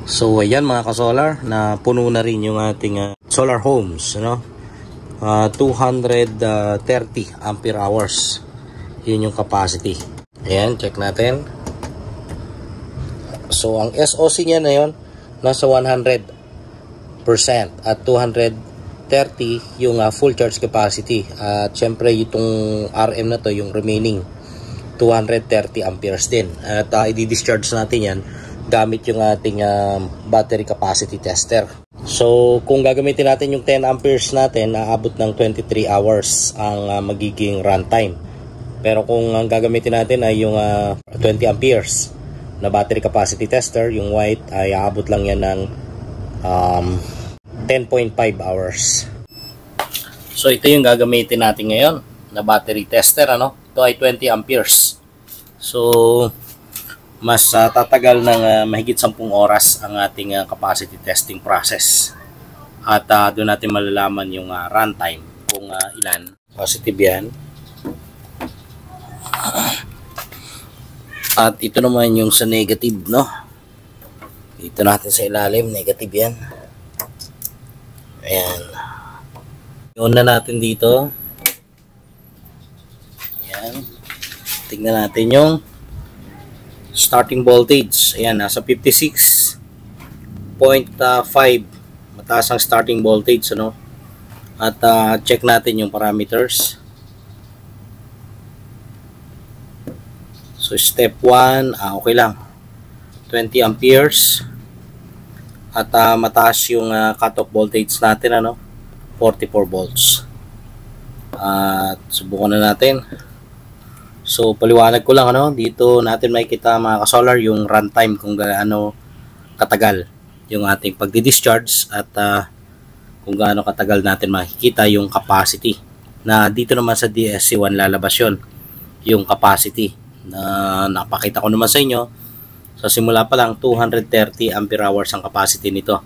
So ayan mga ka-solar, na puno na rin yung ating solar homes, no? 230 ampere hours. Yun yung capacity. Ayan, check natin. So ang SOC niya na yun, nasa 100% at 230 yung full charge capacity. At syempre itong RM na to, yung remaining 230 amperes din. At i-discharge natin yan gamit yung ating battery capacity tester. So kung gagamitin natin yung 10 amperes natin, aabot ng 23 hours ang magiging runtime. Pero kung ang gagamitin natin ay yung 20 amperes na battery capacity tester, yung white, ay aabot lang yan ng 10.5 hours. So ito yung gagamitin natin ngayon na battery tester, ano? Ito ay 20 amperes. So mas tatagal ng mahigit 10 oras ang ating capacity testing process. At doon natin malalaman yung runtime kung ilan positive yan. At ito naman yung sa negative, no? Dito natin sa ilalim, negative yan. Ayan. Yun na natin dito. Ayan. Tingnan natin yung starting voltage. Ayan, nasa 56.5. Mataas ang starting voltage, ano? At check natin yung parameters. So step 1, okay lang. 20 amperes. At mataas yung cutoff voltage natin, ano? 44 volts. At subukan na natin. So paliwanag ko lang, ano, dito natin makikita mga ka-solar yung runtime kung gaano katagal yung ating pagdi-discharge at kung gaano katagal natin makikita yung capacity. Na dito naman sa DSC1 lalabas yun, yung capacity na napakita ko naman sa inyo. So simula pa lang 230 ampere hours ang capacity nito.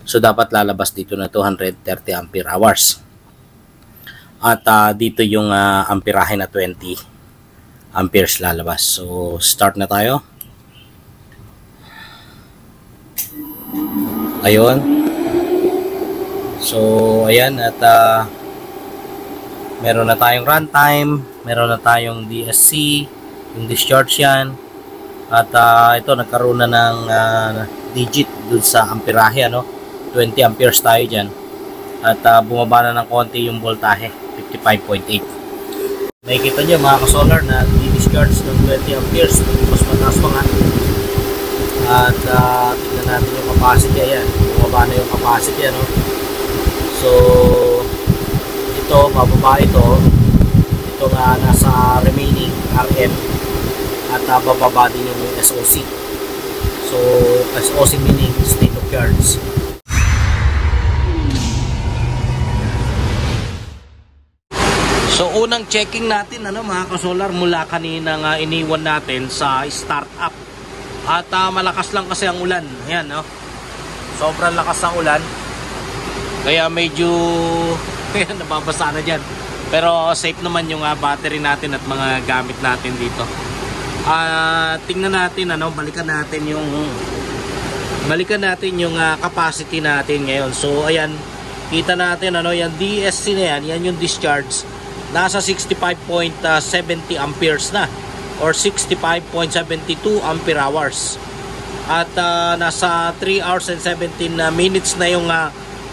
So dapat lalabas dito na 230 ampere hours. At dito yung amperahe na 20 amperes lalabas. So start na tayo. Ayun. So ayan, at meron na tayong runtime, meron na tayong DSC, yung discharge yan. At ito nagkaroon na ng digit dun sa amperahe, ano? 20 amperes tayo dyan. At bumaba na ng konti yung voltahe, 55.8. Nakikita nyo mga ka-solar na di-discharge ng 20 amperes, mas mataas pa nga. At tignan natin yung capacity. Ayan, bumaba na yung capacity, ano? So ito, bababa ito nga nasa remaining RM. At bababa din yung SOC. So SOC meaning state of charge. So unang checking natin, ano mga ka-solar, mula kanina nga iniwan natin sa startup. At malakas lang kasi ang ulan. Ayan, no? Sobrang lakas ang ulan. Kaya medyo nababasa na dyan. Pero safe naman yung battery natin at mga gamit natin dito. Tingnan natin, ano, balikan natin yung capacity natin ngayon. So ayan, kita natin, ano, yan DSC na yan yung discharge. Nasa 65.70 amperes na or 65.72 ampere hours. At nasa 3 hours and 17 minutes na yung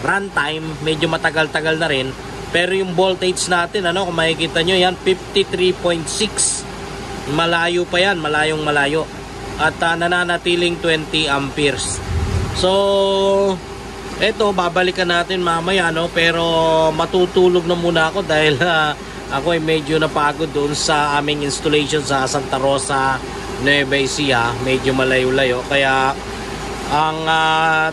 runtime. Medyo matagal-tagal na rin. Pero yung voltage natin, ano, kung makikita nyo yan, 53.6. Malayo pa yan, malayong malayo. At nananatiling 20 amperes. So eto, babalikan natin mamaya, no? Pero matutulog na muna ako dahil ako ay medyo napagod doon sa aming installation sa Santa Rosa, Nueva Ecija. Medyo malayo-layo. Kaya ang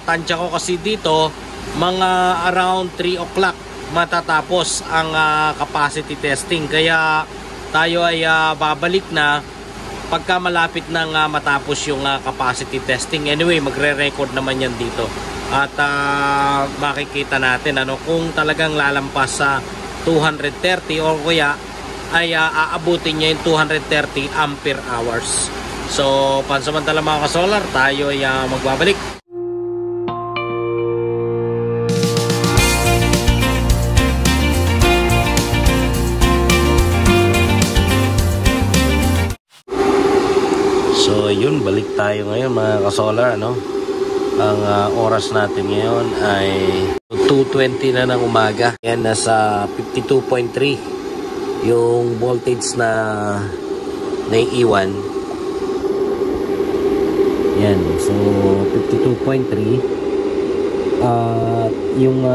tansya ko kasi dito, mga around 3 o'clock matatapos ang capacity testing. Kaya tayo ay babalik na pagka malapit nang matapos yung capacity testing. Anyway, magre-record naman yan dito. At makikita natin, ano, kung talagang lalampas sa 230 o kaya ay aabutin niya yung 230 ampere hours. So pansamantala mga ka-solar, tayo ay magbabalik. ayun, balik tayo ngayon mga ka-solar, ano? Ang oras natin ngayon ay 2:20 na ng umaga. Yan, nasa 52.3 yung voltage na naiiwan. Yan, so 52.3 at yung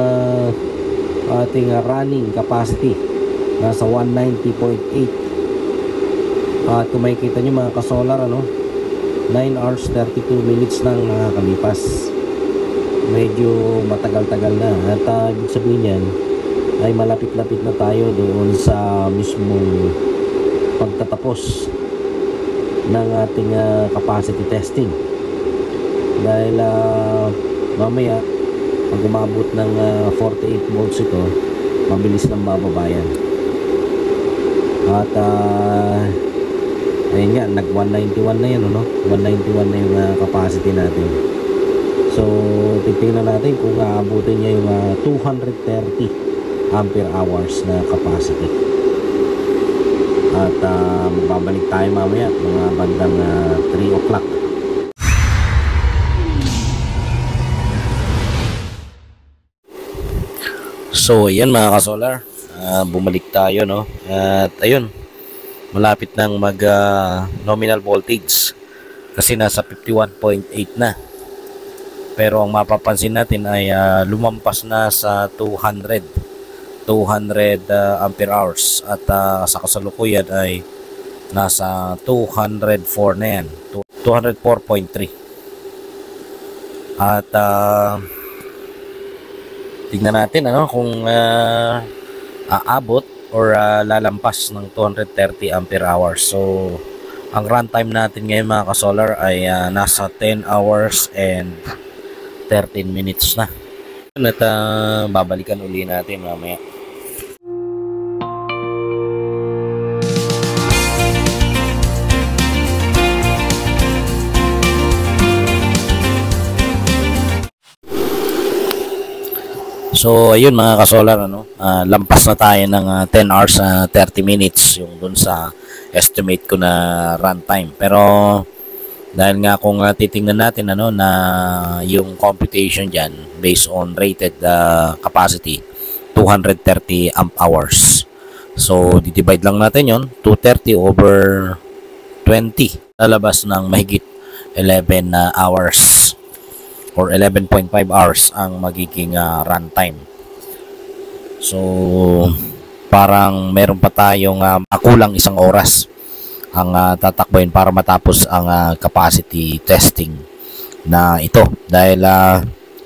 ating running capacity nasa 190.8. At kung makikita nyo mga ka-solar, ano, 9 hours 32 minutes nang nakakalipas. Medyo matagal-tagal na. At ibig sabihin yan ay malapit-lapit na tayo doon sa mismong pagtatapos ng ating capacity testing. Dahil mamaya pag umabot ng 48 volts ito, mabilis nang bababayan. At ayun nga, nag 191 na yan, no? 191 na yung capacity natin. So titingnan natin kung aabutin niya yung 230 ampere hours na capacity. At babalik tayo mamaya mga bandang 3 o'clock. So ayan mga ka-solar, bumalik tayo, no? At ayun, malapit nang mag nominal voltage kasi nasa 51.8 na. Pero ang mapapansin natin ay lumampas na sa 200 ampere hours at sa kasalukuyan ay nasa 204 na yan, 204.3. At tignan natin, ano, kung aabot or lalampas ng 230 ampere hours. So ang runtime natin ngayon mga ka-solar ay nasa 10 hours and 13 minutes na. At babalikan uli natin mamaya. So ayun mga ka-solar, ano, lampas na tayo ng 10 hours 30 minutes yung dun sa estimate ko na runtime. Pero dahil nga kung titingnan natin, ano, na yung computation diyan based on rated capacity 230 amp hours. So di-divide lang natin yon, 230 over 20, lalabas ng mahigit 11 hours or 11.5 hours ang magiging runtime. So parang meron pa tayong kulang isang oras ang tatakbuhin para matapos ang capacity testing na ito. Dahil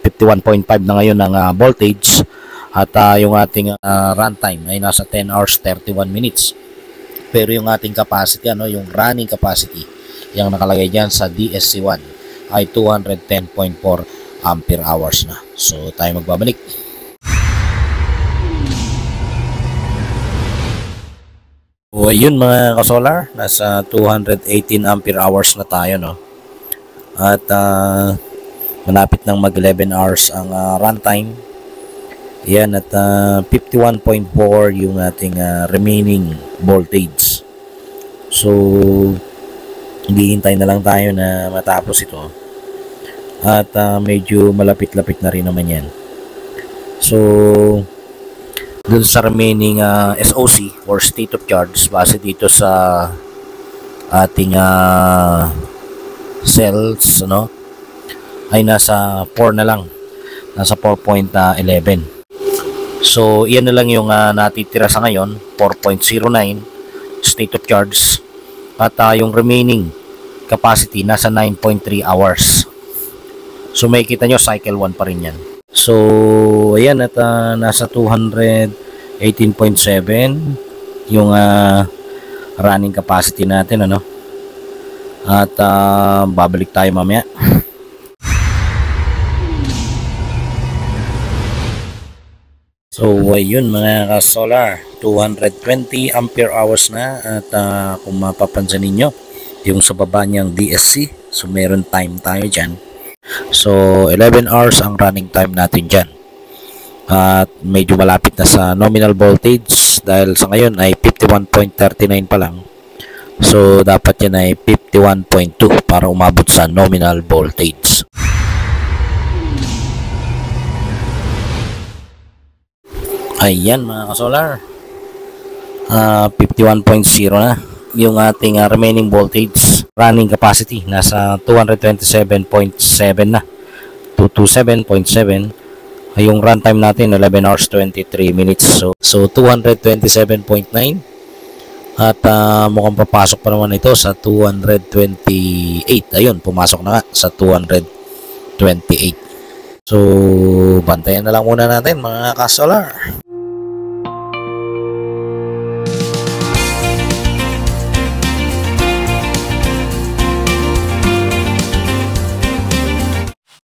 51.5 na ngayon ang voltage at yung ating runtime ay nasa 10 hours 31 minutes. Pero yung ating capacity, ano, yung running capacity, yung nakalagay dyan sa DSC1 ay 210.4 ampere hours na. So tayo magbabalik. So ayun mga ka-solar, nasa 218 ampere hours na tayo, no? At malapit nang mag 11 hours ang runtime. Yan, at 51.4 yung ating remaining voltage. So hihintay na lang tayo na matapos ito. At medyo malapit-lapit na rin naman yan. So dun sa remaining SOC or state of charge, base dito sa ating cells, ano, ay nasa 4 na lang, nasa 4.11. So iyan na lang yung natitira sa ngayon, 4.09 state of charge. At yung remaining capacity nasa 9.3 hours. So makikita nyo, cycle 1 pa rin yan. So ayan, at nasa 218.7 yung running capacity natin, ano. At babalik tayo mamaya. So ayun mga ka-solar, 220 ampere hours na. At kung mapapansin ninyo yung sa baba niyang DSC, so meron time tayo dyan. So 11 hours ang running time natin dyan. At medyo malapit na sa nominal voltage dahil sa ngayon ay 51.39 pa lang. So dapat yan ay 51.2 para umabot sa nominal voltage. Ayan mga ka-solar, 51.0 na yung ating remaining voltage. Running capacity nasa 227.7 na, 227.7. Yung runtime natin 11 hours 23 minutes. So 227.9 at mukhang papasok pa naman ito sa 228. Ayun, pumasok na nga sa 228. So bantayan na lang muna natin mga ka-solar.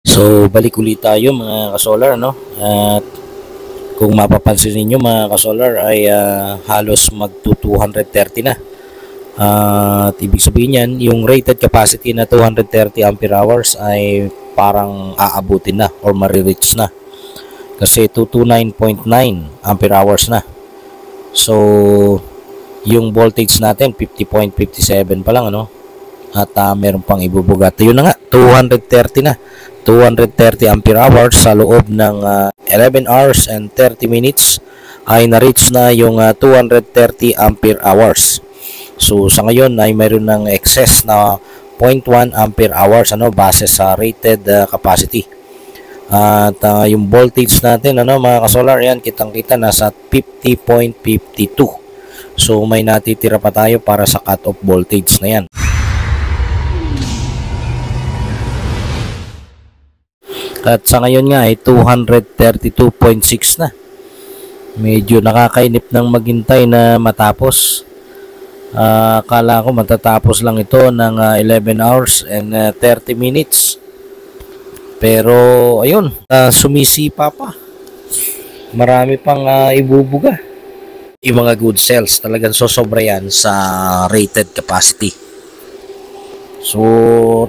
So balik ulit tayo mga ka-solar, no? At kung mapapansin niyo mga ka-solar ay halos mag 230 na. At ibig sabihin yan, yung rated capacity na 230 ampere hours ay parang aabutin na or marireach na. Kasi 229.9 ampere hours na. So yung voltage natin 50.57 pa lang, ano? At meron pang ibubugat. Yun na nga, 230 na. 230 ampere hours sa loob ng 11 hours and 30 minutes ay na-reach na yung 230 ampere hours. So sa ngayon ay mayroon ng excess na 0.1 ampere hours, ano, base sa rated capacity. At yung voltage natin, ano mga ka-solar, yan kitang-kita nasa 50.52. So may natitira pa tayo para sa cut-off voltage na yan. At sa ngayon nga ay 232.6 na. Medyo nakakainip ng maghintay na matapos. Akala ko matatapos lang ito ng 11 hours and 30 minutes. Pero ayun, sumisipa pa. Marami pang ibubuga. Yung mga good cells talagang sosobra yan sa rated capacity. So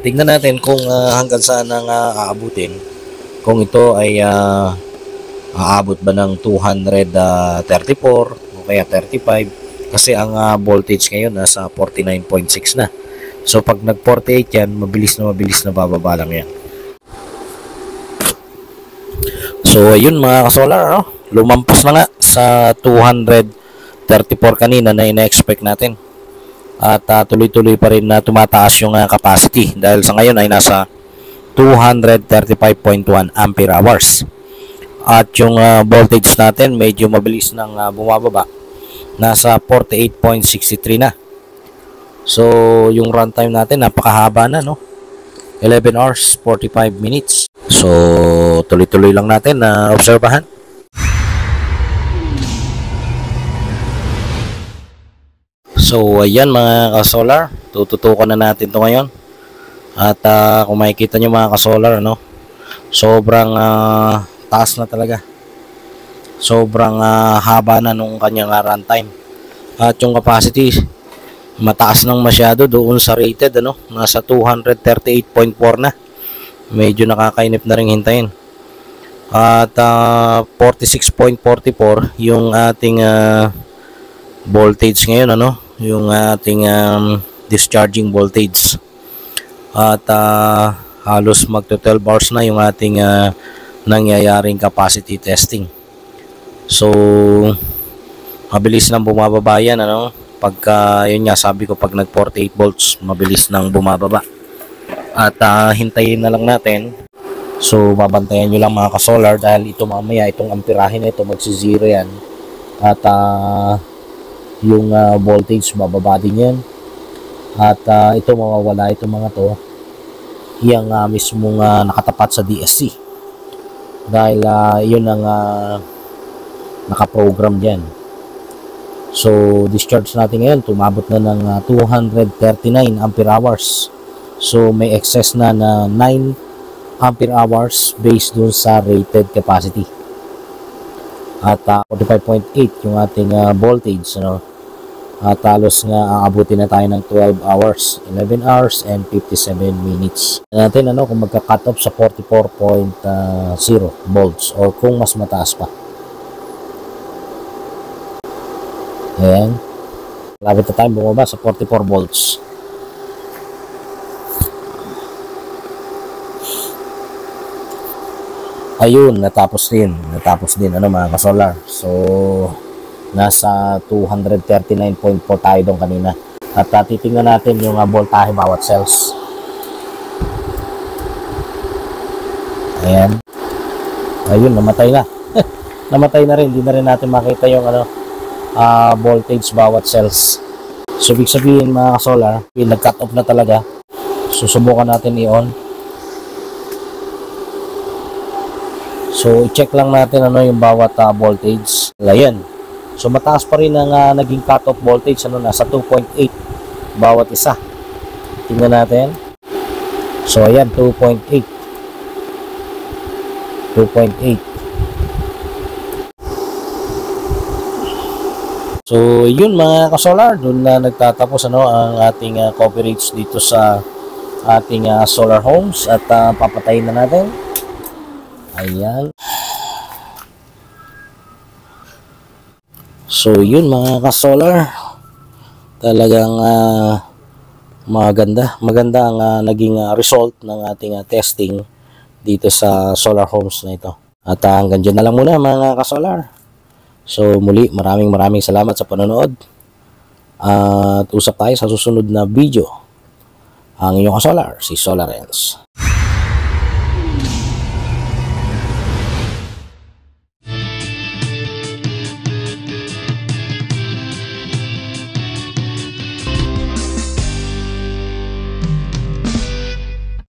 tingnan natin kung hanggang saan ang aabutin. Kung ito ay aabot ba ng 234 o kaya 35, kasi ang voltage ngayon nasa 49.6 na. So pag nag 48 yan, mabilis na bababa lang yan. So ayun mga ka-solar, no? Lumampas na nga sa 234 kanina na ina-expect natin. At tuloy-tuloy pa rin na tumataas yung capacity dahil sa ngayon ay nasa 235.1 ampere hours. At yung voltage natin medyo mabilis nang bumababa. Nasa 48.63 na. So yung runtime natin napakahaba na, no? 11 hours 45 minutes. So tuloy-tuloy lang natin na obserbahan. So ayan mga ka-solar, tututukan na natin to ngayon. At kung makikita nyo mga ka-solar, no, sobrang taas na talaga. Sobrang haba na nung kanyang runtime. At yung capacity mataas nang masyado doon sa rated, ano, nasa 238.4 na. Medyo nakakainip na rin hintayin. At 46.44 yung ating voltage ngayon, ano, yung ating discharging voltage. At halos magto 12 hours na yung ating nangyayaring capacity testing. So mabilis nang bumababa yan, ano, pagka yun nga sabi ko, pag nag 48 volts mabilis nang bumababa. At hintayin na lang natin. So babantayan nyo lang mga ka-solar dahil ito mamaya, itong amperahe na ito magsi-zero yan. At yung voltage bababa din yan. At ito mawawala itong mga to, yung mismong nakatapat sa DSC dahil yun ang nakaprogram dyan. So discharge natin ngayon tumabot na ng 239 ampere hours. So may excess na 9 ampere hours based dun sa rated capacity. At 45.8 yung ating voltage, ano. At halos nga aabutin na tayo ng 12 hours, 11 hours and 57 minutes. Natin ano kung magka-cut off sa 44.0 volts or kung mas mataas pa. Ayan. Lapit na tayo bumaba sa 44 volts. Ayun, natapos din ano mga ka-solar. So nasa 239.4 tayo doon kanina. At titingnan natin yung voltahe bawat cells. Ayan. Ayun, namatay na. Namatay na rin, hindi na rin natin makita yung voltage bawat cells. So ibig sabihin mga ka-solar, nag-cut off na talaga. Susubukan natin i-on. So i-check lang natin ano yung bawat voltage. Ayan. So mataas pa rin ang naging cut-off voltage, nasa 2.8 bawat isa. Tingnan natin. So ayan, 2.8. So yun mga ka-solar, doon na nagtatapos ang ating coverage dito sa ating solar homes at papatayin na natin. Ayan. So yun mga ka-solar, talagang maganda ang naging result ng ating testing dito sa solar homes na ito. At hanggang dyan na lang muna mga ka-solar. So muli, maraming salamat sa panonood. At usap tayo sa susunod na video. Ang inyong ka-solar, si Solarens.